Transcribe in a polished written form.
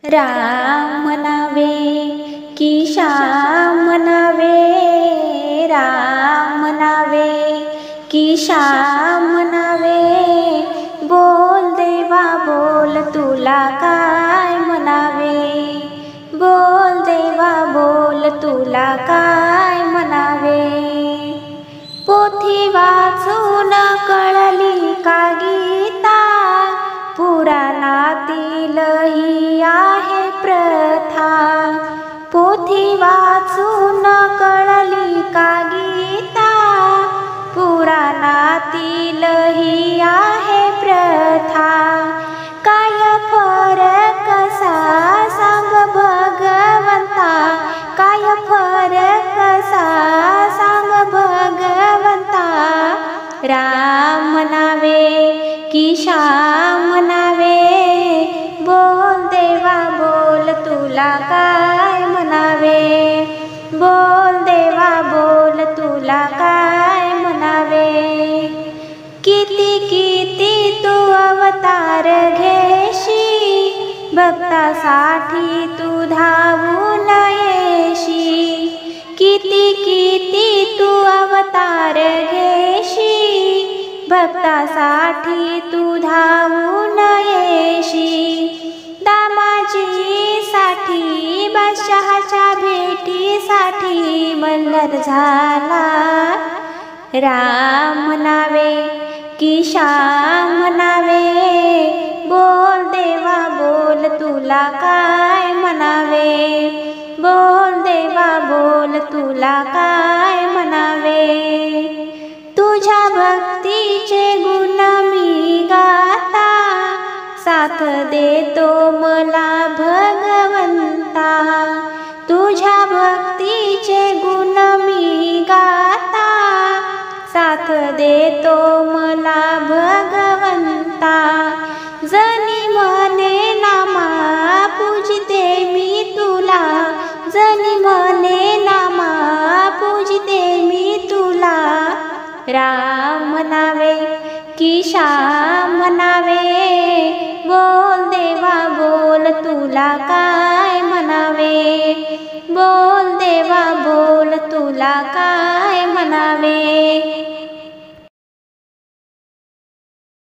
राम नावे की श्याम नावे, राम नावे की श्याम नावे। बोल देवा बोल तुला काय म्हणावे, बोल देवा बोल तुला काय म्हणावे। पोथी वाचून कळली का गीता, पुराणातील ही आहे प्रथा। पोथी वाचून कळली का गीता, पुराणातील ही आहे प्रथा। काय फरक सा सांग भगवंता, काय फरक सा सांग भगवंता। राम नावे की श्याम नावे, बोल देवा बोल तुला काय म्हणावे, बोल देवा बोल तुला काय म्हणावे। किती किती तू अवतार घेशी, भक्तासाठी तू धावून येशी। किती किती तू अवतार घेशी, भक्तासाठी तू धावून येशी। दामाजी साठी बादशहाच्या भेटीसाठी मल्हार झाला। राम नावे की श्याम नावे, बोल देवा बोल तुला काय म्हणावे, बोल देवा बोल तुला काय म्हणावे। तुझ्या भक्तीचे गुण मी गाता, साथ देतो मला भगवंता। तुझ्या भक्तीचे गुण मी गाता, साथ देतो मला भगवंता। जनी म्हणे नामा पूजिते मी तुला, जनी म्हणे नामा पूजिते मी तुला। राम नावे की श्याम नावे, बोल देवा बोल तुला काय म्हणावे, बोल देवा बोल तुला काय म्हणावे।